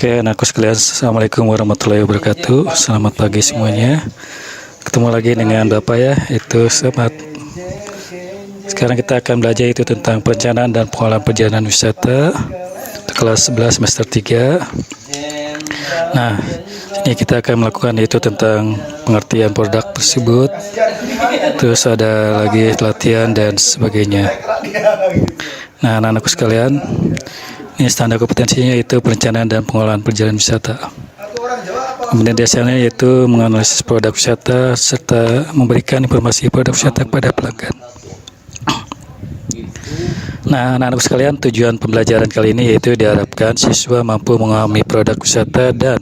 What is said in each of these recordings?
Oke, anakku sekalian, Assalamualaikum warahmatullahi wabarakatuh. Selamat pagi semuanya. Ketemu lagi dengan Bapak ya, itu Sobat. Sekarang kita akan belajar itu tentang perencanaan dan pengolahan perjalanan wisata untuk kelas 11 semester 3. Nah, ini kita akan melakukan itu tentang pengertian produk tersebut. Terus ada lagi latihan dan sebagainya. Nah, anak-anakku sekalian, ini standar kompetensinya yaitu perencanaan dan pengolahan perjalanan wisata. Kemudian dasarnya yaitu menganalisis produk wisata serta memberikan informasi produk wisata kepada pelanggan. Nah, anak-anak sekalian, tujuan pembelajaran kali ini yaitu diharapkan siswa mampu memahami produk wisata dan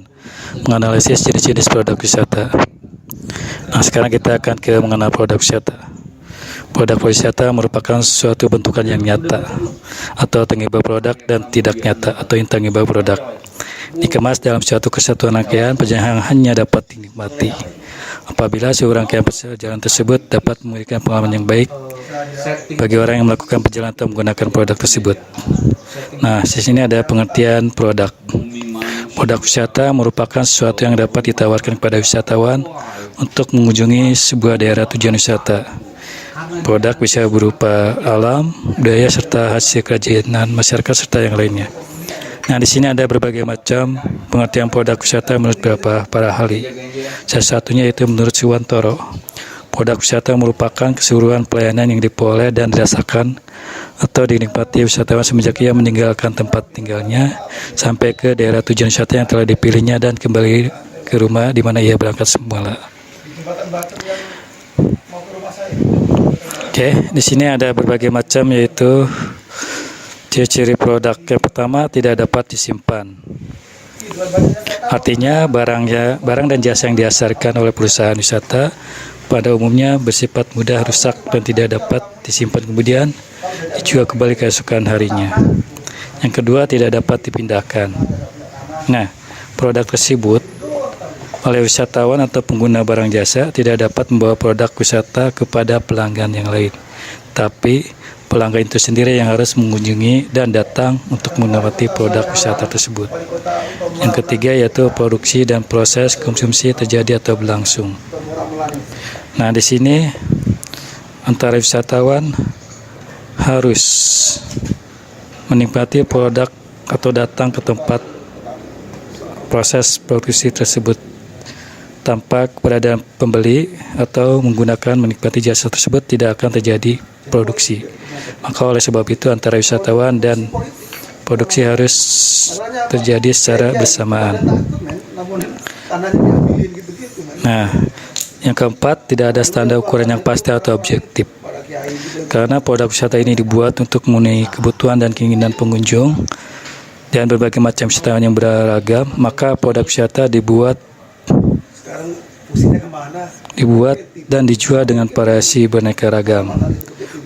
menganalisis jenis-jenis produk wisata. Nah, sekarang kita akan mengenal produk wisata. Produk wisata merupakan suatu bentukan yang nyata atau tangible produk dan tidak nyata atau intangible produk. Dikemas dalam suatu kesatuan rangkaian perjalanan hanya dapat dinikmati apabila seorang rangkaian perjalanan tersebut dapat memberikan pengalaman yang baik bagi orang yang melakukan perjalanan atau menggunakan produk tersebut. Nah, di sini ada pengertian produk. Produk wisata merupakan sesuatu yang dapat ditawarkan kepada wisatawan untuk mengunjungi sebuah daerah tujuan wisata. Produk bisa berupa alam, budaya, serta hasil kerajinan masyarakat serta yang lainnya. Nah, di sini ada berbagai macam pengertian produk wisata menurut beberapa para ahli. Salah satunya yaitu menurut Suwantoro. Produk wisata merupakan keseluruhan pelayanan yang diperoleh dan dirasakan atau dinikmati wisatawan semenjak ia meninggalkan tempat tinggalnya sampai ke daerah tujuan wisata yang telah dipilihnya dan kembali ke rumah di mana ia berangkat semula. Oke, di sini ada berbagai macam yaitu ciri-ciri produk. Yang pertama, tidak dapat disimpan. Artinya barang dan jasa yang dihasilkan oleh perusahaan wisata pada umumnya bersifat mudah rusak dan tidak dapat disimpan kemudian dijual kembali keesokan harinya. Yang kedua, tidak dapat dipindahkan. Nah, produk tersebut oleh wisatawan atau pengguna barang jasa tidak dapat membawa produk wisata kepada pelanggan yang lain, tapi pelanggan itu sendiri yang harus mengunjungi dan datang untuk menikmati produk wisata tersebut. Yang ketiga yaitu produksi dan proses konsumsi terjadi atau berlangsung. Nah, di sini antara wisatawan harus menikmati produk atau datang ke tempat proses produksi tersebut tanpa keberadaan pembeli atau menggunakan menikmati jasa tersebut tidak akan terjadi produksi. Maka oleh sebab itu antara wisatawan dan produksi harus terjadi secara bersamaan. Nah, yang keempat, tidak ada standar ukuran yang pasti atau objektif. Karena produk wisata ini dibuat untuk memenuhi kebutuhan dan keinginan pengunjung dan berbagai macam wisatawan yang beragam, maka produk wisata dibuat dan dijual dengan variasi beraneka ragam.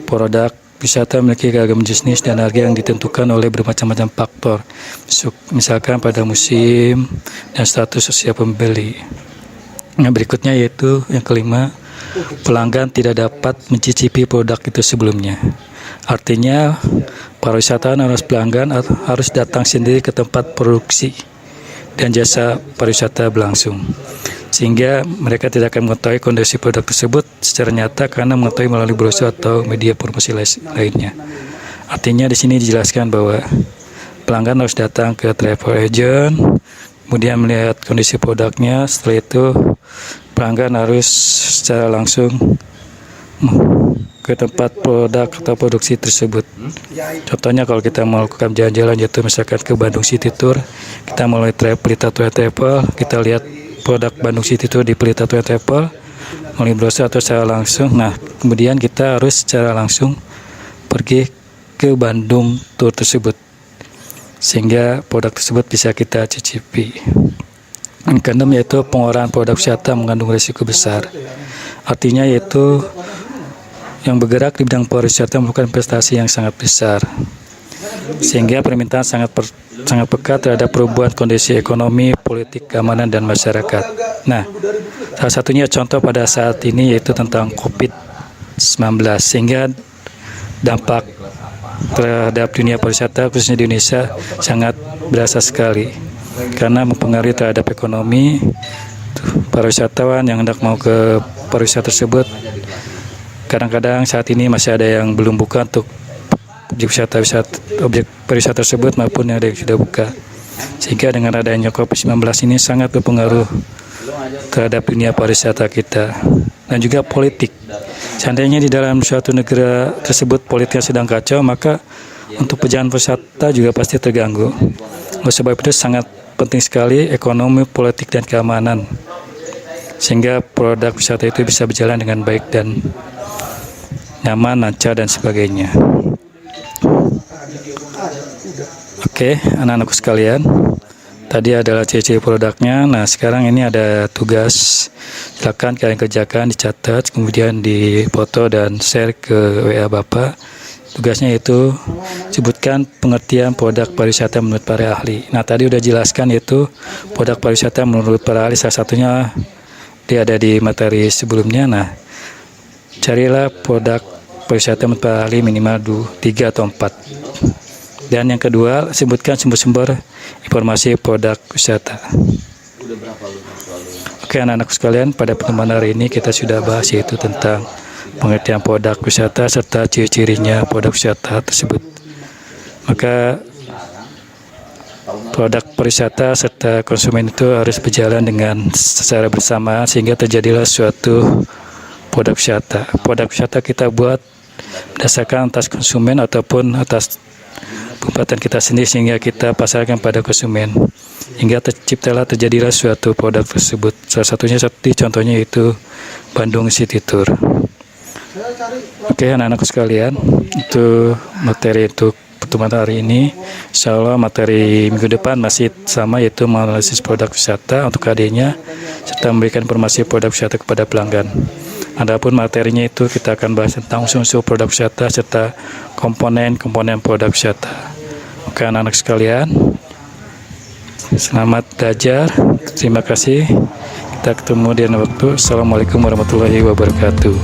Produk wisata memiliki ragam jenis dan harga yang ditentukan oleh bermacam-macam faktor, misalkan pada musim dan status usia pembeli. Yang berikutnya yaitu yang kelima, pelanggan tidak dapat mencicipi produk itu sebelumnya. Artinya, para wisatawan pelanggan harus datang sendiri ke tempat produksi dan jasa pariwisata berlangsung, sehingga mereka tidak akan mengetahui kondisi produk tersebut secara nyata karena mengetahui melalui brosur atau media promosi lainnya. Artinya di sini dijelaskan bahwa pelanggan harus datang ke travel agent, kemudian melihat kondisi produknya. Setelah itu pelanggan harus secara langsung ke tempat produk atau produksi tersebut. Contohnya kalau kita melakukan jalan-jalan yaitu misalkan ke Bandung City Tour, kita melalui Pelita Tour Travel, kita lihat produk Bandung City Tour di Pelita Tour Travel melalui brosur atau secara langsung. Nah, kemudian kita harus secara langsung pergi ke Bandung Tour tersebut sehingga produk tersebut bisa kita cicipi. Yang keenam yaitu pengolahan produk wisata mengandung risiko besar. Artinya yaitu yang bergerak di bidang pariwisata merupakan investasi yang sangat besar, sehingga permintaan sangat pekat terhadap perubahan kondisi ekonomi, politik, keamanan, dan masyarakat. Nah, salah satunya contoh pada saat ini yaitu tentang COVID-19, sehingga dampak terhadap dunia pariwisata khususnya di Indonesia sangat berasa sekali. karena mempengaruhi terhadap ekonomi. Para wisatawan yang hendak mau ke pariwisata tersebut, kadang-kadang saat ini masih ada yang belum buka untuk objek pariwisata tersebut maupun yang ada yang sudah buka. Sehingga dengan adanya COVID-19 ini sangat berpengaruh terhadap dunia pariwisata kita dan juga politik. Seandainya di dalam suatu negara tersebut politiknya sedang kacau, maka untuk perjalanan wisata juga pasti terganggu. Oleh sebab itu sangat penting sekali ekonomi, politik, dan keamanan, sehingga produk wisata itu bisa berjalan dengan baik dan nyaman, lancar, dan sebagainya. Oke, anak-anakku sekalian, tadi adalah ciri-ciri produknya. Nah, sekarang ini ada tugas. Silakan kalian kerjakan, dicatat, kemudian dipoto dan share ke WA Bapak. Tugasnya itu sebutkan pengertian produk pariwisata menurut para ahli. Nah, tadi udah jelaskan yaitu produk pariwisata menurut para ahli, salah satunya dia ada di materi sebelumnya. Nah, carilah produk pariwisata menurut para ahli minimal 3 atau 4. Dan yang kedua, sebutkan sumber-sumber informasi produk wisata. Oke, anak-anak sekalian, pada pertemuan hari ini kita sudah bahas yaitu tentang pengertian produk wisata serta ciri-cirinya produk wisata tersebut. Maka produk pariwisata serta konsumen itu harus berjalan dengan secara bersama sehingga terjadilah suatu produk wisata. Produk wisata kita buat berdasarkan atas konsumen ataupun atas pembuatan kita sendiri sehingga kita pasarkan pada konsumen, hingga terjadilah suatu produk tersebut. Salah satunya seperti contohnya itu Bandung City Tour. Oke, anak-anakku sekalian, itu materi untuk pertemuan hari ini. Insya Allah materi minggu depan masih sama, yaitu menganalisis produk wisata untuk KD-nya serta memberikan informasi produk wisata kepada pelanggan. Adapun materinya itu kita akan bahas tentang unsur-unsur produk wisata serta komponen-komponen produk wisata. Oke, anak-anak sekalian, selamat belajar. Terima kasih. Kita ketemu di lain waktu. Assalamualaikum warahmatullahi wabarakatuh.